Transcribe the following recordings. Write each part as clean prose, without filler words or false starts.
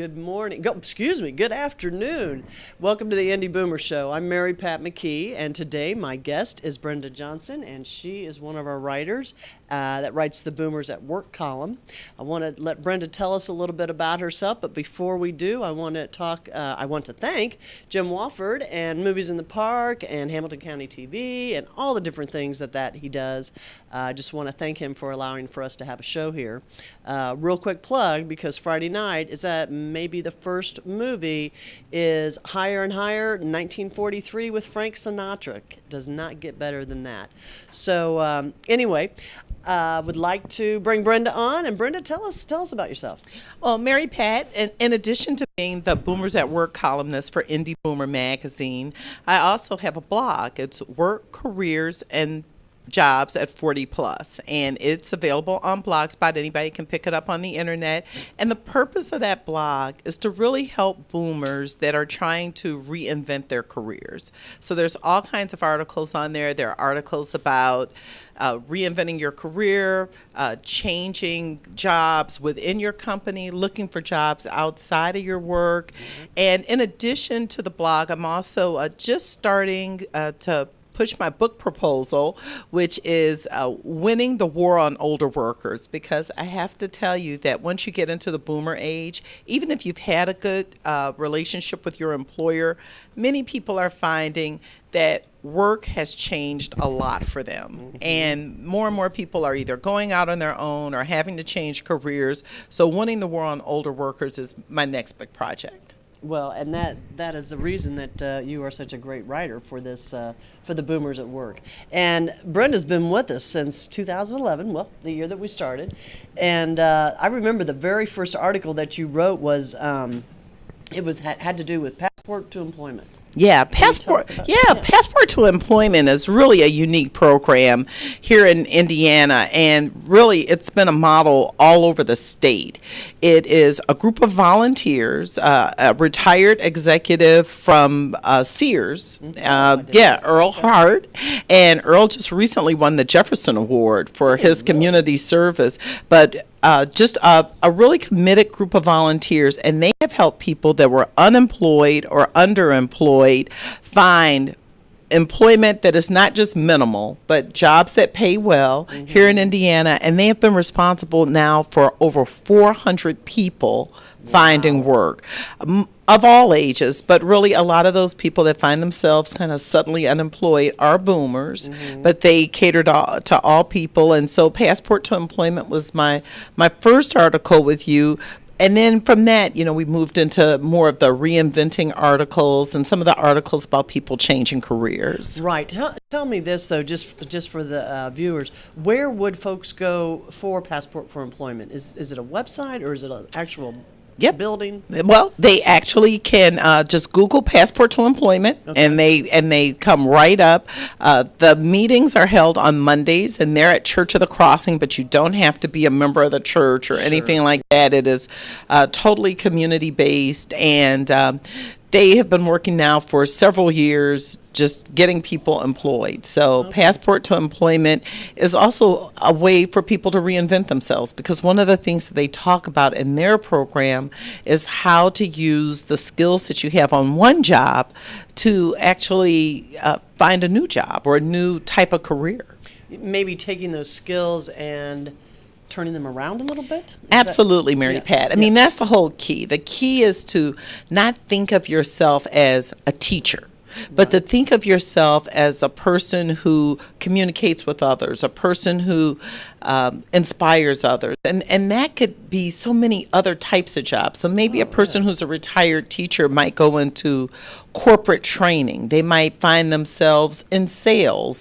good morning. Good afternoon. Welcome to the Indie Boomer Show. I'm Mary Pat McKee, and today my guest is Brenda Johnson, and she is one of our writers that writes the Boomers at Work column. I want to let Brenda tell us a little bit about herself, but before we do, I want to thank Jim Wofford and Movies in the Park and Hamilton County TV and all the different things that he does. I just want to thank him for allowing for us to have a show here. Real quick plug, because Friday night is that maybe the first movie is Higher and Higher, 1943 with Frank Sinatra. It does not get better than that. So anyway, would like to bring Brenda on, and Brenda, tell us about yourself. Well, Mary Pat, in addition to being the Boomers at Work columnist for Indie Boomer magazine, I also have a blog. It's Work, Careers, and Jobs at 40 Plus, and it's available on Blogspot. Anybody can pick it up on the internet. And the purpose of that blog is to really help boomers that are trying to reinvent their careers. So there's all kinds of articles on there. There are articles about reinventing your career, changing jobs within your company, looking for jobs outside of your work. And in addition to the blog, I'm also just starting to push my book proposal, which is Winning the War on Older Workers, because I have to tell you that once you get into the boomer age, even if you've had a good relationship with your employer, many people are finding that work has changed a lot for them. And more people are either going out on their own or having to change careers. So Winning the War on Older Workers is my next big project. Well, and that is the reason that you are such a great writer for this, for the Boomers at Work. And Brenda's been with us since 2011, well, the year that we started. And I remember the very first article that you wrote was, had to do with Passport to Employment. Yeah, Passport to Employment is really a unique program here in Indiana, and really it's been a model all over the state. It is a group of volunteers, a retired executive from Sears, Earl Hart, and Earl just recently won the Jefferson Award for his community service, but just a really committed group of volunteers, and they have helped people that were unemployed or underemployed find employment that is not just minimal, but jobs that pay well here in Indiana, and they have been responsible now for over 400 people finding work of all ages, but really a lot of those people that find themselves kind of suddenly unemployed are boomers, but they cater to all people. And so Passport to Employment was my first article with you. And then from that, we moved into more of the reinventing articles and some of the articles about people changing careers. Right. Tell me this, though, just for the viewers. Where would folks go for Passport for Employment? Is it a website or is it an actual building? Well, they actually can just Google Passport to Employment, and they come right up. The meetings are held on Mondays, and they're at Church of the Crossing, but you don't have to be a member of the church or anything like that. It is totally community based, and they have been working now for several years just getting people employed. So Passport to Employment is also a way for people to reinvent themselves, because one of the things that they talk about in their program is how to use the skills that you have on one job to actually find a new job or a new type of career. Maybe taking those skills and turning them around a little bit? Absolutely, Mary Pat. I mean, that's the whole key. The key is to not think of yourself as a teacher, but to think of yourself as a person who communicates with others, a person who inspires others. And that could be so many other types of jobs. So maybe a person who's a retired teacher might go into corporate training. They might find themselves in sales.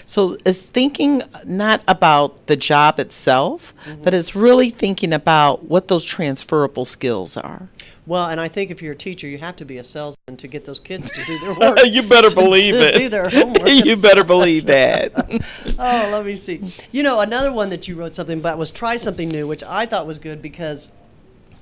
So it's thinking not about the job itself, but it's really thinking about what those transferable skills are. Well, and I think if you're a teacher, you have to be a salesman to get those kids to do their work. You better believe it. Do their homework. You better believe that. Oh, let me see. Another one that you wrote something about was Try Something New, which I thought was good because,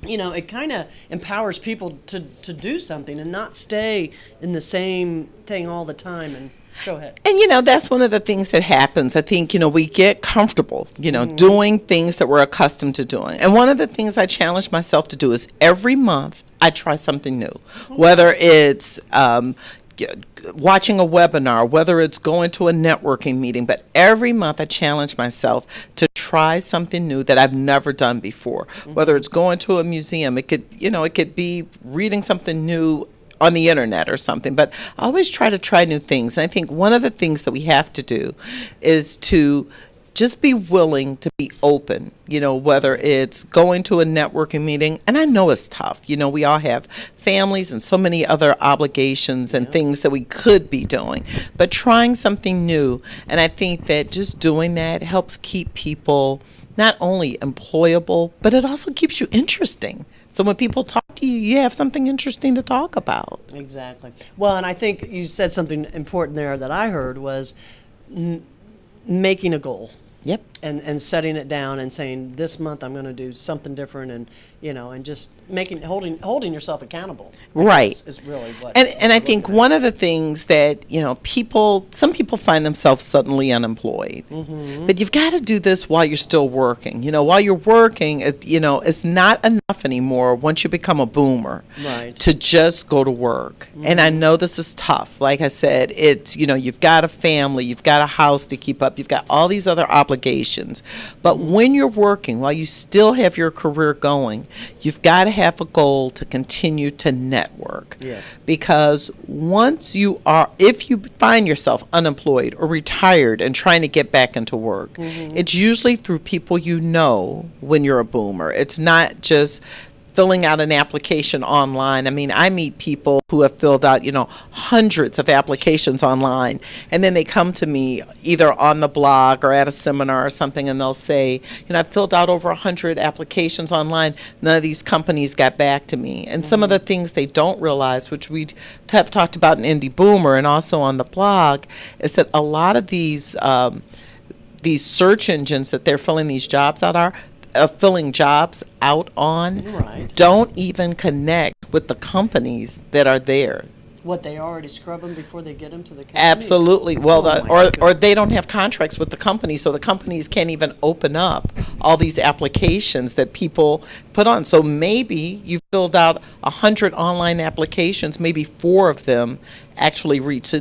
it kind of empowers people to do something and not stay in the same thing all the time. And Go ahead. And, that's one of the things that happens. I think, we get comfortable, doing things that we're accustomed to doing. And one of the things I challenge myself to do is every month I try something new, whether it's watching a webinar, whether it's going to a networking meeting. But every month I challenge myself to try something new that I've never done before, whether it's going to a museum. It could be reading something new on the internet or something, but I always try to try new things. And I think one of the things that we have to do is to just be willing to be open, whether it's going to a networking meeting. And I know it's tough. We all have families and so many other obligations and things that we could be doing, but trying something new. And I think that just doing that helps keep people not only employable, but it also keeps you interesting. So when people talk to you, you have something interesting to talk about. Exactly. Well, and I think you said something important there that I heard was making a goal. Yep. And setting it down and saying, this month I'm going to do something different, and and just holding yourself accountable. Right. Is really what. And I think one of the things that some people find themselves suddenly unemployed, but you've got to do this while you're still working. While you're working, it's not enough anymore once you become a boomer, right, to just go to work. And I know this is tough. Like I said, it's you've got a family, you've got a house to keep up, you've got all these other obligations. But when you're working, while you still have your career going, you've got to have a goal to continue to network. Yes. Because if you find yourself unemployed or retired and trying to get back into work, it's usually through people when you're a boomer. It's not just filling out an application online. I mean, I meet people who have filled out, hundreds of applications online, and then they come to me either on the blog or at a seminar or something, and they'll say, I filled out over 100 applications online. None of these companies got back to me. And some of the things they don't realize, which we have talked about in Indie Boomer and also on the blog, is that a lot of these search engines that they're filling these jobs out on, right, don't even connect with the companies that are there. What, they already scrub them before they get them to the companies? Absolutely. Well, or they don't have contracts with the company, so the companies can't even open up all these applications that people put on. So maybe you filled out 100 online applications, maybe 4 of them actually reach. So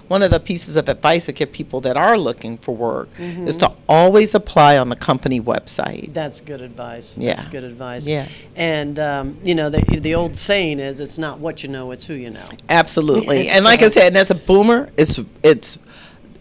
one of the pieces of advice I give people that are looking for work is to always apply on the company website. That's good advice. Yeah. That's good advice. Yeah. And, the old saying is, it's not what you know, it's who you know. Absolutely. And like I said, and as a boomer, it's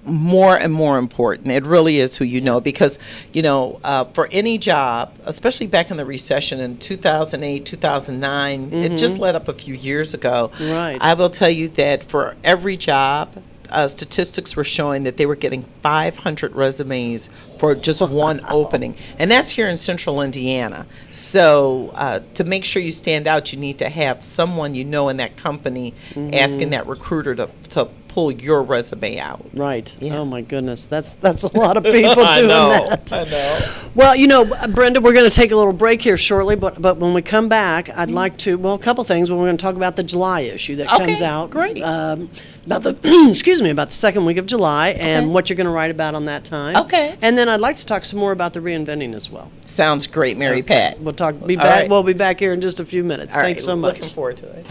more and more important. It really is who you know, because, for any job, especially back in the recession in 2008, 2009, it just let up a few years ago. Right. I will tell you that for every job, statistics were showing that they were getting 500 resumes for just one opening. And that's here in central Indiana. So to make sure you stand out, you need to have someone in that company asking that recruiter to pull your resume out. Right. Yeah. Oh my goodness, that's a lot of people doing that. I know. Well, Brenda, we're going to take a little break here shortly, but when we come back, I'd like to, a couple things. We're going to talk about the July issue that comes out. Great. About the about the second week of July and what you're going to write about on that time. Okay. And then I'd like to talk some more about the reinventing as well. Sounds great, Mary Pat. We'll talk. All back. right. We'll be back here in just a few minutes. All Thanks right, so much. Looking forward to it.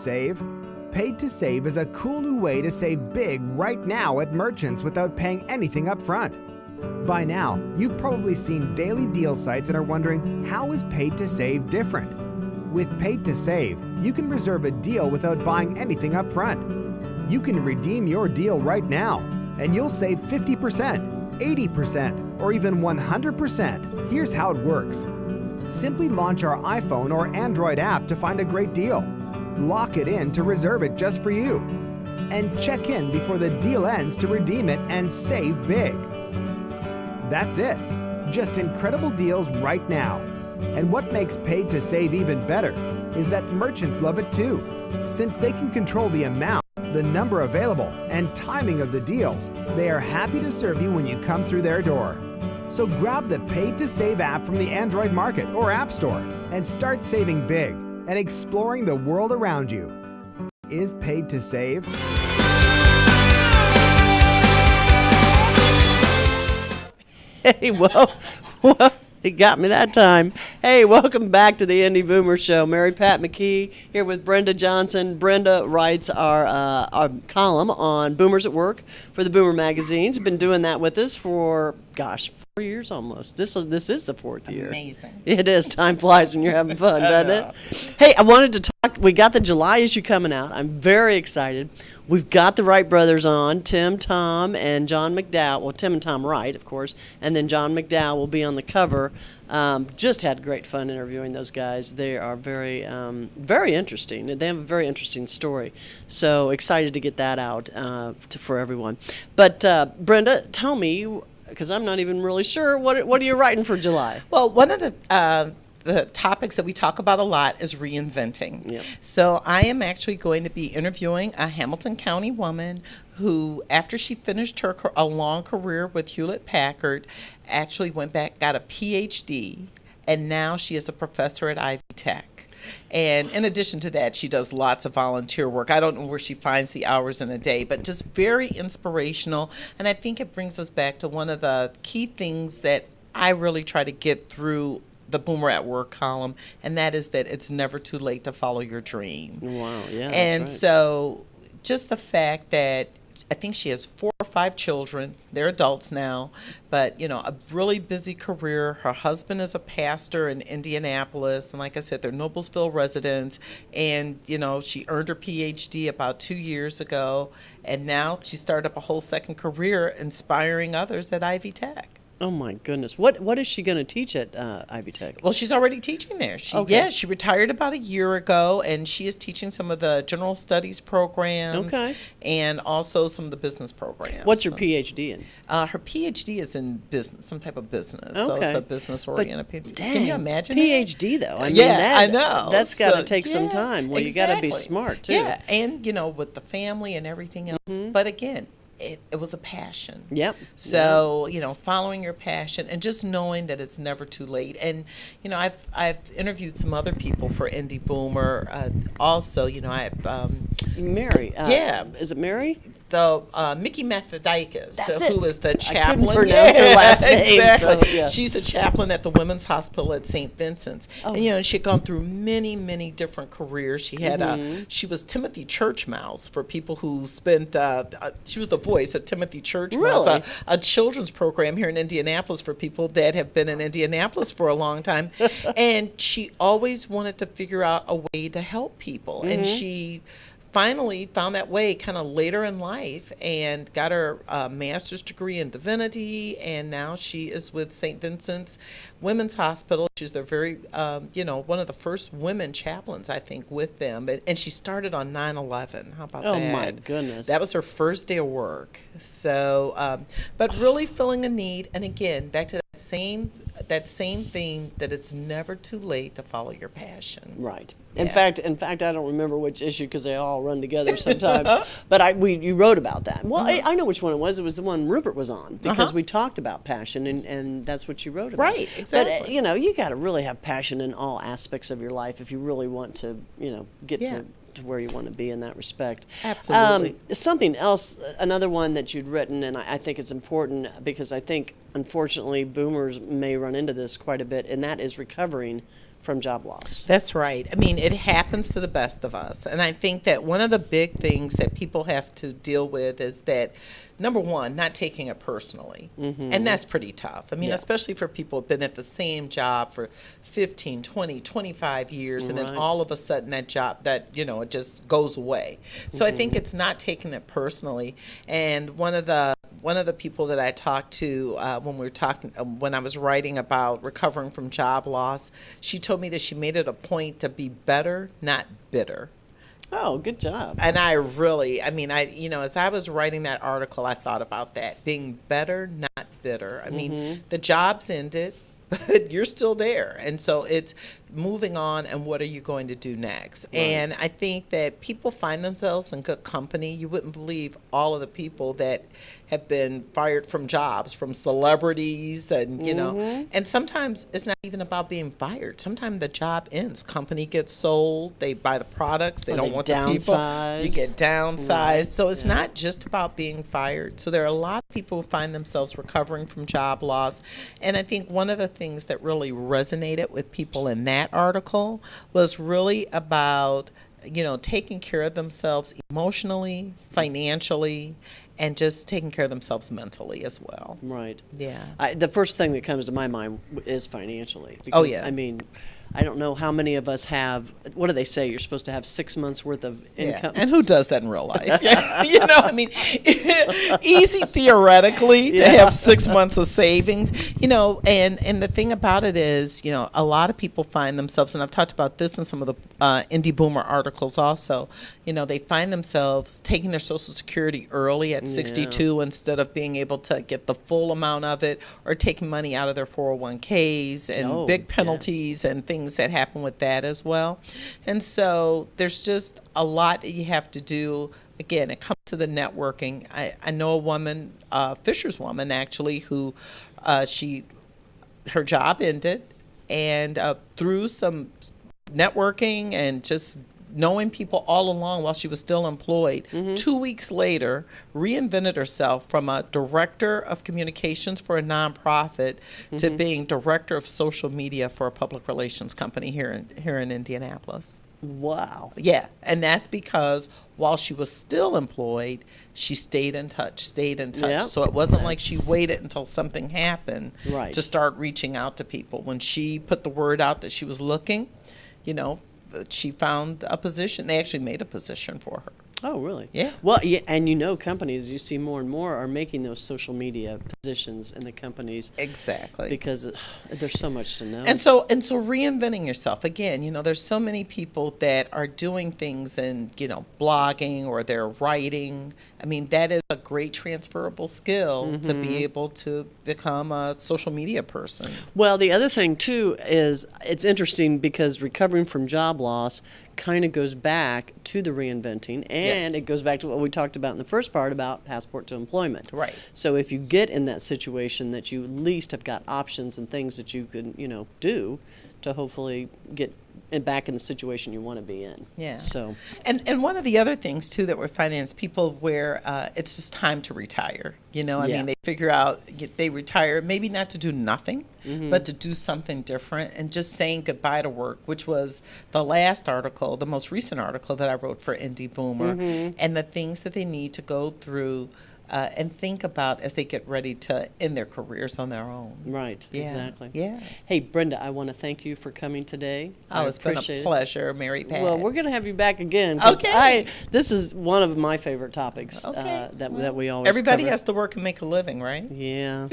save? Paid to Save is a cool new way to save big right now at merchants without paying anything up front. By now, you've probably seen daily deal sites and are wondering, how is Paid to Save different? With Paid to Save, you can reserve a deal without buying anything up front. You can redeem your deal right now, and you'll save 50%, 80%, or even 100%. Here's how it works. Simply launch our iPhone or Android app to find a great deal. Lock it in to reserve it just for you. And check in before the deal ends to redeem it and save big. That's it. Just incredible deals right now. And what makes Paid to Save even better is that merchants love it too. Since they can control the amount, the number available, and timing of the deals, they are happy to serve you when you come through their door. So grab the Paid to Save app from the Android Market or App Store and start saving big and exploring the world around you. Is Paid to Save? Hey, well, he got me that time. Hey, welcome back to the Indie Boomer Show. Mary Pat McKee here with Brenda Johnson. Brenda writes our column on Boomers at Work for the Boomer magazines. Been doing that with us for, 4 years almost. This is the fourth year. Amazing. It is. Time flies when you're having fun, doesn't it? Hey, I wanted to talk. We got the July issue coming out. I'm very excited. We've got the Wright brothers on, Tim, Tom, and John McDowell. Well, Tim and Tom Wright, of course, and then John McDowell will be on the cover. Just had great fun interviewing those guys. They are very, very interesting. They have a very interesting story. So excited to get that out for everyone. But Brenda, tell me, because I'm not even really sure, what are you writing for July? Well, one of the topics that we talk about a lot is reinventing. Yep. So I am actually going to be interviewing a Hamilton County woman who, after she finished a long career with Hewlett-Packard, actually went back, got a PhD, and now she is a professor at Ivy Tech. And in addition to that, she does lots of volunteer work. I don't know where she finds the hours in a day, but just very inspirational. And I think it brings us back to one of the key things that I really try to get through the Boomer at Work column, and that is that it's never too late to follow your dream. Wow, yeah, that's And right. so just the fact that I think she has 4 or 5 children. They're adults now, but, a really busy career. Her husband is a pastor in Indianapolis, and like I said, they're Noblesville residents. And, she earned her PhD about 2 years ago, and now she started up a whole second career inspiring others at Ivy Tech. Oh my goodness! What is she going to teach at Ivy Tech? Well, she's already teaching there. She retired about a year ago, and she is teaching some of the general studies programs, and also some of the business programs. What's your PhD in? Her PhD is in business, some type of business. So it's a business-oriented PhD. Dang, Can you imagine PhD though? I mean, I know. That's got to take some time. Well, you got to be smart too. Yeah, and with the family and everything else. But again, it was a passion. Yep. So, following your passion and just knowing that it's never too late. And, I've interviewed some other people for Indie Boomer. Also, I've Mary. Yeah. Is it Mary? The Mickey Methodikis, who is the chaplain. I couldn't pronounce her last name. Exactly. So, yeah. She's the chaplain at the Women's Hospital at St. Vincent's. Oh. And, she had gone through many, many different careers. She had she was Timothy Churchmouse for people who spent, she was the voice at Timothy Churchmouse, Really? a children's program here in Indianapolis for people that have been in Indianapolis for a long time. And she always wanted to figure out a way to help people. And she finally found that way kind of later in life and got her master's degree in divinity, and now she is with St. Vincent's Women's Hospital. She's their very, one of the first women chaplains, I think, with them. And she started on 9/11. How about that? Oh, my goodness. That was her first day of work. So, but really filling a need. And again, back to that same thing, that it's never too late to follow your passion. Right. In fact, I don't remember which issue because they all run together sometimes. But you wrote about that. Well, I know which one it was. It was the one Rupert was on because we talked about passion, and that's what you wrote about. Right. Exactly. But you got to really have passion in all aspects of your life if you really want to, get to where you want to be in that respect. Absolutely. Something else, another one that you'd written, and I think it's important because I think, unfortunately, boomers may run into this quite a bit, and that is recovering from job loss. That's right. I mean, it happens to the best of us. And I think that one of the big things that people have to deal with is that, number one, not taking it personally. And that's pretty tough. I mean, Yeah. especially for people who've been at the same job for 15, 20, 25 years, and then Right. all of a sudden that job, that, it just goes away. So I think it's not taking it personally. And one of the people that I talked to when I was writing about recovering from job loss, she told me that she made it a point to be better, not bitter. Oh, good job. And as I was writing that article, I thought about that, being better, not bitter. I mean, the job's ended, but you're still there. And so it's moving on, and what are you going to do next? Right. And I think that people find themselves in good company. You wouldn't believe all of the people that have been fired from jobs, from celebrities, and and sometimes it's not even about being fired. Sometimes the job ends. Company gets sold. They buy the products. They Or don't they want the people. downsize. You get downsized. Right. So it's Yeah. not just about being fired. So there are a lot of people who find themselves recovering from job loss. And I think one of the things that really resonated with people in that article was really about, taking care of themselves emotionally, financially, and just taking care of themselves mentally as well. Right. Yeah. The first thing that comes to my mind is financially. Because, yeah. I mean, I don't know how many of us have, what do they say? You're supposed to have 6 months worth of income. And who does that in real life? Easy theoretically to have 6 months of savings, and the thing about it is, a lot of people find themselves, and I've talked about this in some of the Indie Boomer articles also, they find themselves taking their Social Security early at 62 instead of being able to get the full amount of it, or taking money out of their 401ks and big penalties and things that happen with that as well. And so there's just a lot that you have to do. Again, it comes to the networking. I know a woman, Fisher's woman actually, who her job ended, and through some networking and just knowing people all along while she was still employed, 2 weeks later, reinvented herself from a director of communications for a nonprofit to being director of social media for a public relations company here in Indianapolis. Wow. Yeah, and that's because while she was still employed, she stayed in touch. Yep. So it wasn't like she waited until something happened Right. to start reaching out to people. When she put the word out that she was looking, she found a position. They actually made a position for her. Oh, really? Yeah. Well, and companies, you see more and more are making those social media positions in the companies. Exactly. Because there's so much to know. And so reinventing yourself again. There's so many people that are doing things in blogging, or they're writing. I mean, that is a great transferable skill to be able to become a social media person. Well, the other thing, too, is it's interesting because recovering from job loss kind of goes back to the reinventing, and it goes back to what we talked about in the first part about passport to employment. Right. So if you get in that situation, that you at least have got options and things that you can, do to hopefully get back in the situation you want to be in. Yeah. So. And one of the other things too that we're finding is people where it's just time to retire. I mean, they figure out they retire maybe not to do nothing, but to do something different, and just saying goodbye to work, which was the last article, the most recent article that I wrote for Indie Boomer, and the things that they need to go through and think about as they get ready to end their careers on their own. Right, Yeah. exactly. Yeah. Hey, Brenda, I want to thank you for coming today. Oh, it's been a appreciate it. pleasure, Mary Pat. Well, we're going to have you back again. 'Cause Okay. this is one of my favorite topics Okay. that we always Everybody cover. has to work and make a living, right? Yeah.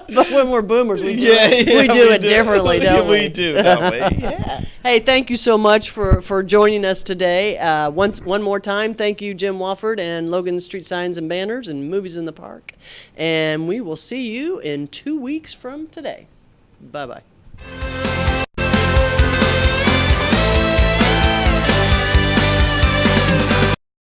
But when we're boomers, we do it differently, don't we? We do, don't we? Yeah. Hey, thank you so much for joining us today. One more time, thank you, Jim Wofford and Logan Street Signs and Banners and Movies in the Park. And we will see you in 2 weeks from today. Bye-bye.